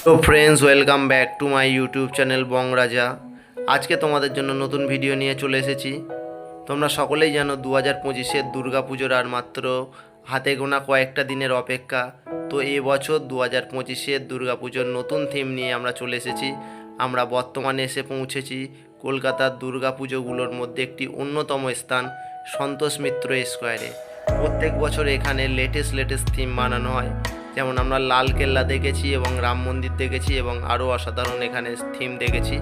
তো friends, welcome back to my YouTube channel Bong Raja. আজকে তোমাদের জন্য নতুন ভিডিও নিয়ে চলে এসেছি। তোমরা সকলেই জানো 2025-এর দুর্গাপুজোর আর মাত্র হাতে গোনা কয়েকটা দিনের অপেক্ষা। তো এবছর 2025-এর দুর্গাপুজোর নতুন থিম নিয়ে আমরা চলে এসেছি। আমরা বর্তমানে এসে পৌঁছেছি কলকাতার দুর্গাপুজোগুলোর মধ্যে একটি অন্যতম স্থান সন্তোষ মিত্র স্কোয়ারে। প্রত্যেক বছর এখানে লেটেস্ট থিম বানানো হয়। যেমন আমরা লালকেল্লা দেখেছি এবং রাম মন্দির দেখেছি এবং আরও অসাধারণ এখানে থিম দেখেছি।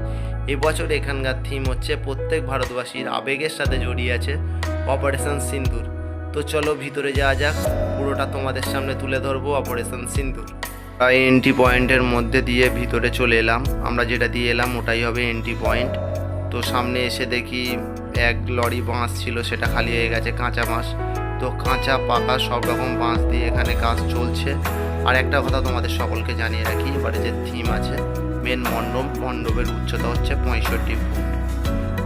এবছর এখানকার থিম হচ্ছে প্রত্যেক ভারতবাসীর আবেগের সাথে জড়িয়ে আছে অপারেশন সিন্দুর। তো চলো ভিতরে যাওয়া যাক, পুরোটা তোমাদের সামনে তুলে ধরবো অপারেশন সিন্দুর। এন্ট্রি পয়েন্টের মধ্যে দিয়ে ভিতরে চলে এলাম। আমরা যেটা দিয়ে এলাম ওটাই হবে এন্ট্রি পয়েন্ট। তো সামনে এসে দেখি এক লরি বাঁশ ছিল, সেটা খালি হয়ে গেছে, কাঁচা বাঁশ। তো কাঁচা পাকা সব রকম বাঁশ দিয়ে এখানে কাজ চলছে। আর একটা কথা তোমাদের সকলকে জানিয়ে রাখি, এবারে যে থিম আছে মেন মণ্ডপের উচ্চতা হচ্ছে 65 ফুট।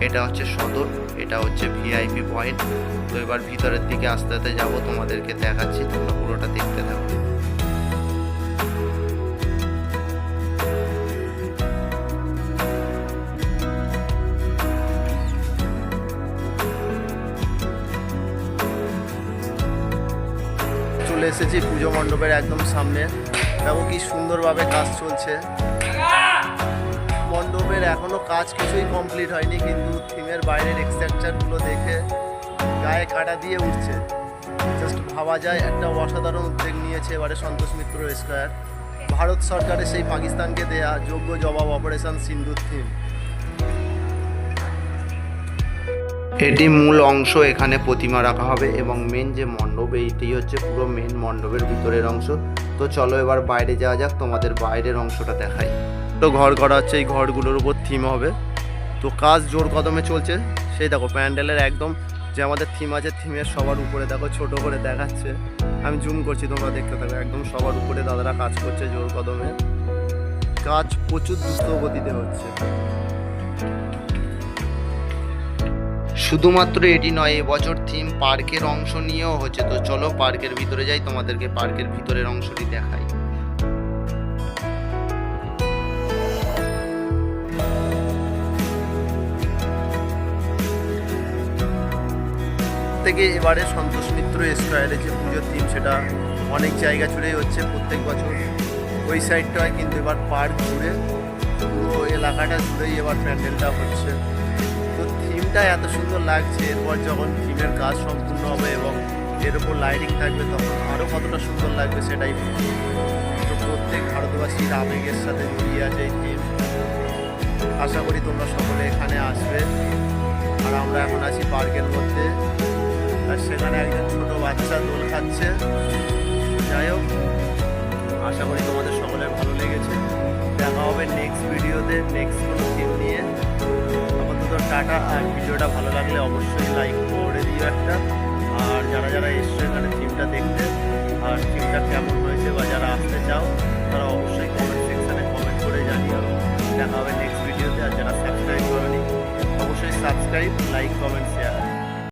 এটা হচ্ছে সদর, এটা হচ্ছে ভিআইপি পয়েন্ট। তো এবার ভিতরের দিকে আস্তে আস্তে যাবো, তোমাদেরকে দেখাচ্ছি, তোমরা পুরোটা দেখতে থাকো। চলে এসেছি পুজো মণ্ডপের একদম সামনে। দেখো কি সুন্দরভাবে কাজ চলছে। মণ্ডপের এখনো কাজ কিছুই কমপ্লিট হয়নি, কিন্তু থিমের বাইরের এক্সট্রাকচারগুলো দেখে গায়ে কাটা দিয়ে উঠছে। জাস্ট ভাবা যায় একটা অসাধারণ উদ্যোগ নিয়েছে এবারে সন্তোষ মিত্র স্কোয়ার। ভারত সরকারের সেই পাকিস্তানকে দেয়া যোগ্য জবাব অপারেশন সিন্দুর থিম। এটি মূল অংশ, এখানে প্রতিমা রাখা হবে এবং মেন যে মণ্ডপ এইটি হচ্ছে পুরো মেন মণ্ডপের ভিতরের অংশ। তো চলো এবার বাইরে যাওয়া যাক, তোমাদের বাইরের অংশটা দেখাই। তো ঘর করা হচ্ছে, এই ঘরগুলোর উপর থিম হবে। তো কাজ জোর কদমে চলছে। সেই দেখো প্যান্ডেলের একদম যে আমাদের থিম আছে, থিমের সবার উপরে দেখো ছোট করে দেখাচ্ছে। আমি জুম করছি, তোমরা দেখতে থাকো। একদম সবার উপরে দাদারা কাজ করছে জোর কদমে। কাজ প্রচুর দ্রুত গতিতে হচ্ছে। শুধুমাত্র এটি নয়, এবছর থিম পার্কের অংশ নিয়েও হচ্ছে। তো চলো পার্কের ভিতরে যাই, তোমাদেরকে পার্কের ভিতরের অংশটি দেখাই। থেকে এবারে সন্তোষ মিত্র স্কোয়ারে যে পুজোর থিম, সেটা অনেক জায়গা জুড়েই হচ্ছে প্রত্যেক বছর। ওই সাইডটা হয়, কিন্তু এবার পার্ক জুড়ে পুরো এলাকাটা জুড়েই এবার প্যান্ডেলটা হচ্ছে। তো থিমটা এত সুন্দর লাগছে, এরপর যখন থিমের কাজ সম্পূর্ণ হবে এবং এর উপর লাইটিং থাকবে তখন আরও কতটা সুন্দর লাগবে সেটাই। তো প্রত্যেক ভারতবাসীর আবেগের সাথে জড়িয়ে আছে এই থিম। আশা করি তোমরা সকলে এখানে আসবে। আর আমরা এখন আছি পার্কের মধ্যে, আর সেখানে একজন ছোট বাচ্চা দোল খাচ্ছে। যাই হোক, আশা করি তোমাদের সকলের ভালো লেগেছে। দেখা হবে নেক্সট ভিডিওতে নেক্সট কোনো থিম নিয়ে। আপাতত টাটা। আর ভিডিওটা ভালো লাগলে অবশ্যই লাইক করে দিও একটা। আর যারা এসছো এখানে থিমটা দেখতে, আর থিমটা কেমন হয়েছে বা যারা আসতে চাও তারা অবশ্যই কমেন্ট সেকশানে কমেন্ট করে জানিও। দেখা হবে নেক্সট ভিডিওতে। আর যারা সাবস্ক্রাইব করেনি অবশ্যই সাবস্ক্রাইব, লাইক, কমেন্ট